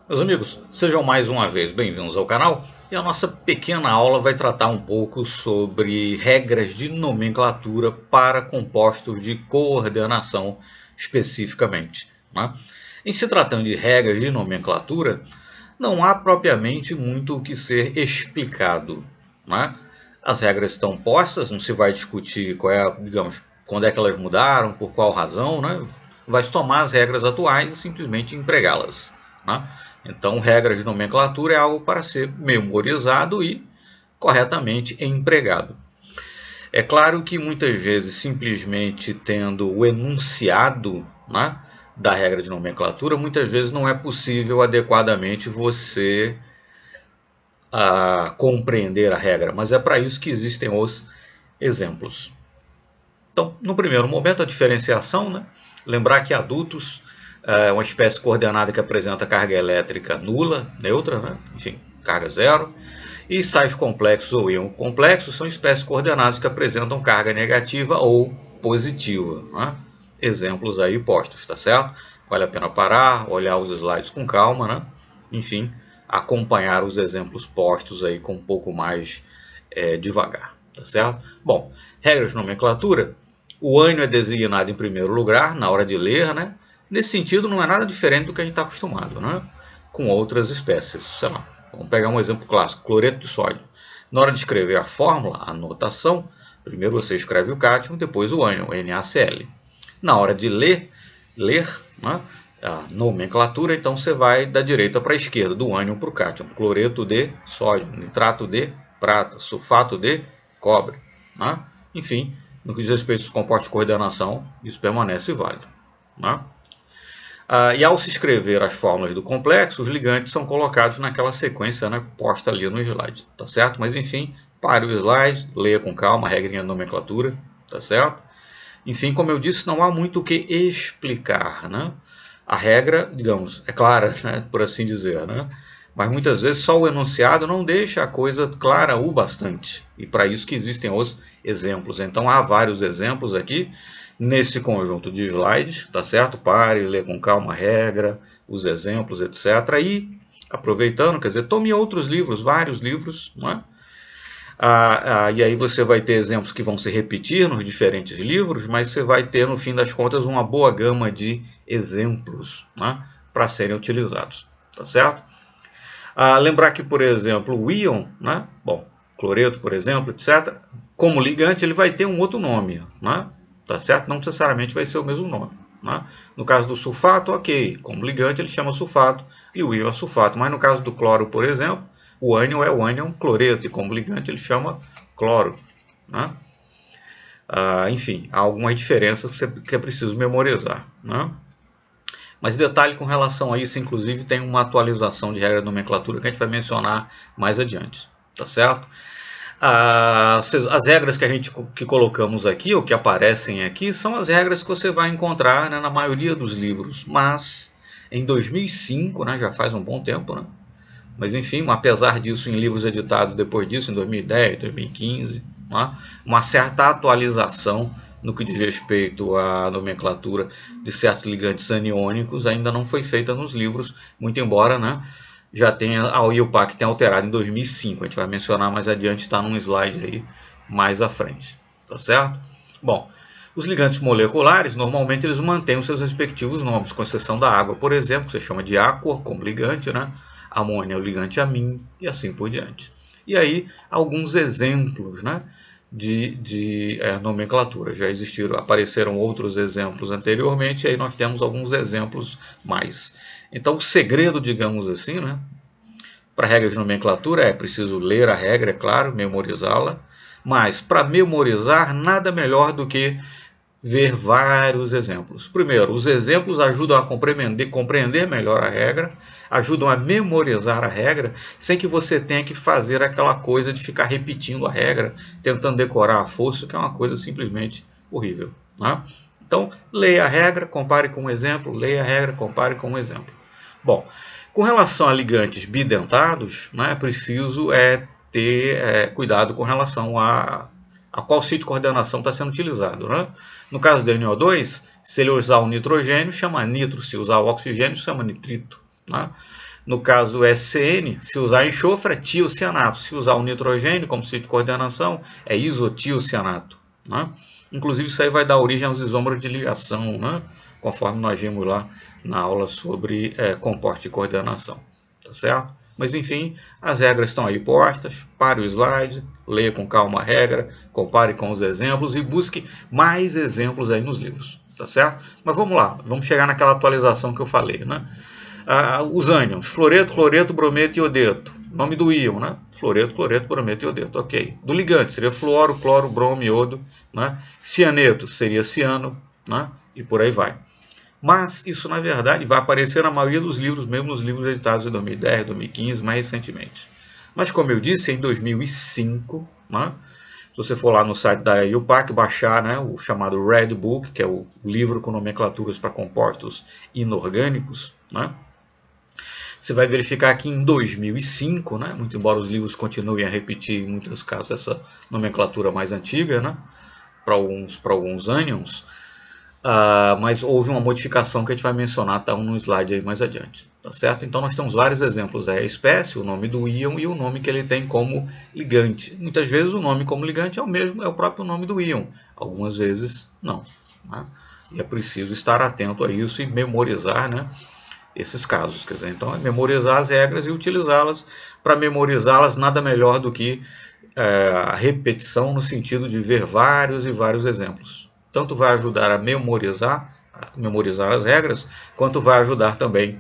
Meus amigos, sejam mais uma vez bem-vindos ao canal e a nossa pequena aula vai tratar um pouco sobre regras de nomenclatura para compostos de coordenação especificamente, né? Em se tratando de regras de nomenclatura, não há propriamente muito o que ser explicado, né? As regras estão postas, não se vai discutir qual é, digamos, quando é que elas mudaram, por qual razão, né? Vai se tomar as regras atuais e simplesmente empregá-las, né? Então, regra de nomenclatura é algo para ser memorizado e corretamente empregado. É claro que muitas vezes, simplesmente tendo o enunciado, né, da regra de nomenclatura, muitas vezes não é possível adequadamente você compreender a regra, mas é para isso que existem os exemplos. Então, no primeiro momento, a diferenciação, né? Lembrar que adultos é uma espécie coordenada que apresenta carga elétrica nula, neutra, né? Enfim, carga zero. E sais complexos ou íon complexos são espécies coordenadas que apresentam carga negativa ou positiva, né? Exemplos aí postos, tá certo? Vale a pena parar, olhar os slides com calma, né? Enfim, acompanhar os exemplos postos aí com um pouco mais devagar, tá certo? Bom, regras de nomenclatura. O ânion é designado em primeiro lugar na hora de ler, né? Nesse sentido, não é nada diferente do que a gente está acostumado, né? Com outras espécies. Sei lá, vamos pegar um exemplo clássico: cloreto de sódio. Na hora de escrever a fórmula, a notação, primeiro você escreve o cátion, depois o ânion, NaCl. Na hora de ler, né? A nomenclatura, então você vai da direita para a esquerda, do ânion para o cátion. Cloreto de sódio, nitrato de prata, sulfato de cobre, né? Enfim, no que diz respeito aos compostos de coordenação, isso permanece válido, né? E ao se escrever as fórmulas do complexo, os ligantes são colocados naquela sequência, né, posta ali no slide, tá certo? Mas enfim, pare o slide, leia com calma a regrinha de nomenclatura, tá certo? Enfim, como eu disse, não há muito o que explicar, né? A regra, digamos, é clara, né, por assim dizer, né? Mas muitas vezes só o enunciado não deixa a coisa clara o bastante. E para isso que existem os exemplos. Então há vários exemplos aqui nesse conjunto de slides, tá certo? Pare, lê com calma a regra, os exemplos, etc. E aproveitando, quer dizer, tome outros livros, vários livros, não é? E aí você vai ter exemplos que vão se repetir nos diferentes livros, mas você vai ter, no fim das contas, uma boa gama de exemplos, né, para serem utilizados, tá certo? Lembrar que, por exemplo, o íon, né, bom, cloreto, por exemplo, etc., como ligante, ele vai ter um outro nome, né, tá certo? Não necessariamente vai ser o mesmo nome. Né? No caso do sulfato, ok, como ligante ele chama sulfato e o íon é sulfato, mas no caso do cloro, por exemplo, o ânion é o ânion cloreto e como ligante ele chama cloro. Né? Enfim, há algumas diferenças que é preciso memorizar. Né? Mas detalhe com relação a isso, inclusive tem uma atualização de regra de nomenclatura que a gente vai mencionar mais adiante, tá certo? As regras que a gente que colocamos aqui, ou que aparecem aqui, são as regras que você vai encontrar, né, na maioria dos livros, mas em 2005, né, já faz um bom tempo, né? Mas enfim, apesar disso, em livros editados depois disso, em 2010, 2015, né, uma certa atualização no que diz respeito à nomenclatura de certos ligantes aniônicos ainda não foi feita nos livros, muito embora, né, já tenha a IUPAC tenha alterado em 2005. A gente vai mencionar mais adiante, está num slide aí mais à frente, tá certo? Bom, os ligantes moleculares, normalmente eles mantêm os seus respectivos nomes, com exceção da água, por exemplo, que você chama de áqua como ligante, né? Amônia é o ligante amim e assim por diante. E aí, alguns exemplos, né, de nomenclatura. Já existiram, apareceram outros exemplos anteriormente, e aí nós temos alguns exemplos mais. Então, o segredo, digamos assim, né, para regras de nomenclatura é preciso ler a regra, é claro, memorizá-la, mas para memorizar, nada melhor do que ver vários exemplos. Primeiro, os exemplos ajudam a compreender melhor a regra, ajudam a memorizar a regra, sem que você tenha que fazer aquela coisa de ficar repetindo a regra, tentando decorar a força, que é uma coisa simplesmente horrível. Né? Então, leia a regra, compare com um exemplo, leia a regra, compare com um exemplo. Bom, com relação a ligantes bidentados, né, é preciso ter cuidado com relação a qual sítio de coordenação está sendo utilizado. Né? No caso do NO2, se ele usar o nitrogênio, chama nitro, se usar o oxigênio, chama nitrito. né? No caso SCN, se usar enxofre é tiocianato, se usar o nitrogênio como sítio de coordenação é isotiocianato, né? Inclusive isso aí vai dar origem aos isômeros de ligação, né? Conforme nós vimos lá na aula sobre compostos de coordenação, tá certo? Mas enfim, as regras estão aí postas, pare o slide, leia com calma a regra, compare com os exemplos e busque mais exemplos aí nos livros, tá certo? Mas vamos lá, vamos chegar naquela atualização que eu falei, né? Os ânions, fluoreto, cloreto, brometo e iodeto. Nome do íon, né? Fluoreto, cloreto, brometo e iodeto, ok. Do ligante seria fluoro, cloro, bromo, iodo, né? Cianeto seria ciano, né? E por aí vai. Mas isso, na verdade, vai aparecer na maioria dos livros, mesmo nos livros editados em 2010, 2015, mais recentemente. Mas, como eu disse, em 2005, né? Se você for lá no site da IUPAC, baixar, né, o chamado Red Book, que é o livro com nomenclaturas para compostos inorgânicos, né? Você vai verificar que em 2005, né, muito embora os livros continuem a repetir em muitos casos essa nomenclatura mais antiga, né, para alguns ânions, mas houve uma modificação que a gente vai mencionar, tá no slide aí mais adiante, tá certo? Então nós temos vários exemplos, a espécie, o nome do íon e o nome que ele tem como ligante. Muitas vezes o nome como ligante é o próprio nome do íon, algumas vezes não, né? E é preciso estar atento a isso e memorizar, né, esses casos. Quer dizer, então é memorizar as regras e utilizá-las. Para memorizá-las, nada melhor do que a repetição no sentido de ver vários e vários exemplos. Tanto vai ajudar a memorizar as regras, quanto vai ajudar também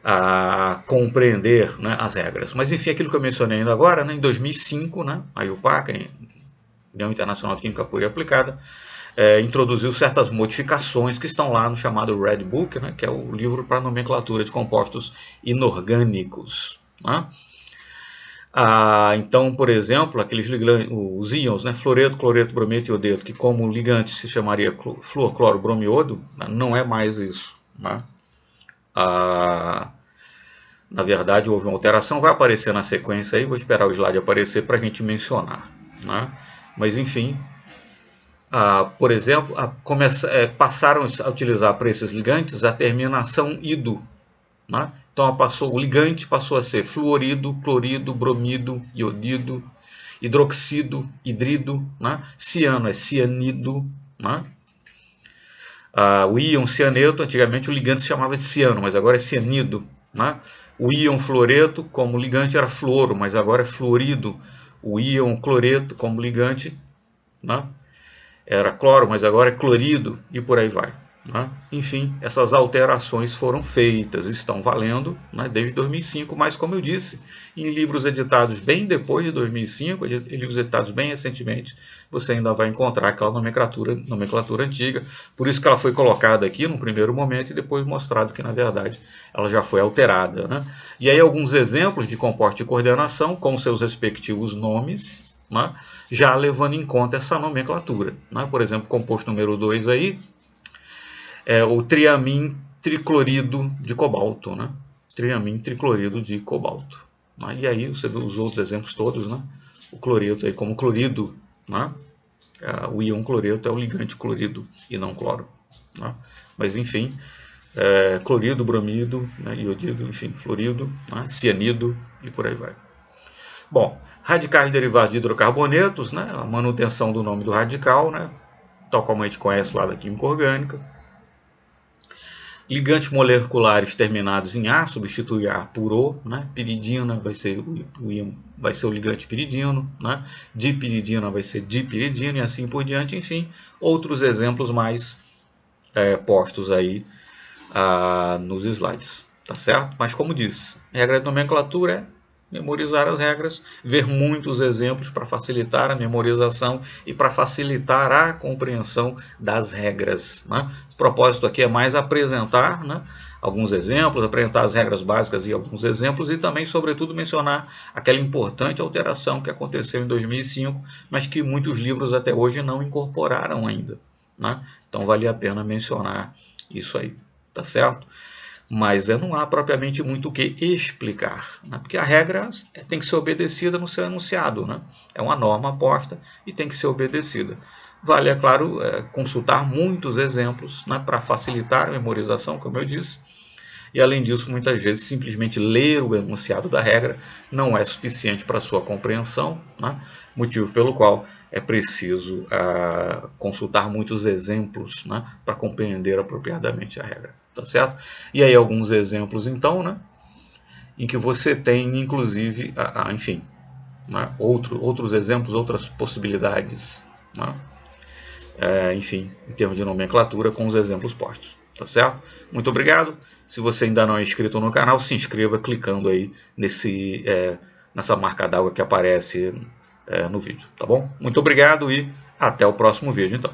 a compreender, né, as regras. Mas enfim, aquilo que eu mencionei ainda agora, né, em 2005, né, a IUPAC, União Internacional de Química Pura e Aplicada, introduziu certas modificações que estão lá no chamado Red Book, né, que é o livro para nomenclatura de compostos inorgânicos, né? Então, por exemplo, os íons, né, fluoreto, cloreto, brometo e iodeto, que como ligante se chamaria flúor, cloro, bromo e iodo, não é mais isso, né? Na verdade, houve uma alteração, vai aparecer na sequência aí, vou esperar o slide aparecer para a gente mencionar, né? Mas enfim, por exemplo, passaram a utilizar para esses ligantes a terminação ido, né? Então o ligante passou a ser fluorido, clorido, bromido, iodido, hidroxido, hidrido, né? Ciano é cianido, né? O íon cianeto, antigamente o ligante se chamava de ciano, mas agora é cianido, né? O íon fluoreto, como ligante, era fluoro, mas agora é fluorido. O íon cloreto, como ligante, né, era cloro, mas agora é clorido, e por aí vai, né? Enfim, essas alterações foram feitas, estão valendo, né, desde 2005, mas como eu disse, em livros editados bem depois de 2005, em livros editados bem recentemente, você ainda vai encontrar aquela nomenclatura antiga, por isso que ela foi colocada aqui no primeiro momento e depois mostrado que, na verdade, ela já foi alterada, né? E aí alguns exemplos de compostos de coordenação com seus respectivos nomes, né, já levando em conta essa nomenclatura, né? Por exemplo, composto número 2 aí é o triamin triclorido de cobalto, né? Triamin triclorido de cobalto, né? E aí você vê os outros exemplos todos, né? O cloreto aí como clorido, né? O íon cloreto é o ligante clorido e não cloro, né? Mas enfim, clorido, bromido, né? Iodido, enfim, fluorido, né? Cianido e por aí vai. Bom, radicais derivados de hidrocarbonetos, né? A manutenção do nome do radical, né? Tal como a gente conhece lá da química orgânica. Ligantes moleculares terminados em A, substitui A por O, né? Piridina vai ser o ligante piridino, né? Dipiridina vai ser dipiridina e assim por diante. Enfim, outros exemplos mais postos aí nos slides, tá certo? Mas como disse, regra de nomenclatura é memorizar as regras, ver muitos exemplos para facilitar a memorização e para facilitar a compreensão das regras, né? O propósito aqui é mais apresentar, né, alguns exemplos, apresentar as regras básicas e alguns exemplos e também, sobretudo, mencionar aquela importante alteração que aconteceu em 2005, mas que muitos livros até hoje não incorporaram ainda, né? Então, vale a pena mencionar isso aí, tá certo? Mas não há propriamente muito o que explicar, né? Porque a regra tem que ser obedecida no seu enunciado, né? É uma norma posta e tem que ser obedecida. Vale, é claro, consultar muitos exemplos, né, para facilitar a memorização, como eu disse, e além disso, muitas vezes simplesmente ler o enunciado da regra não é suficiente para sua compreensão, né? Motivo pelo qual é preciso consultar muitos exemplos, né, para compreender apropriadamente a regra, tá certo? E aí alguns exemplos então, né, em que você tem inclusive, enfim, né, outros exemplos, outras possibilidades, né, enfim, em termos de nomenclatura, com os exemplos postos, tá certo? Muito obrigado. Se você ainda não é inscrito no canal, se inscreva clicando aí nessa marca d'água que aparece no vídeo, tá bom? Muito obrigado e até o próximo vídeo, então.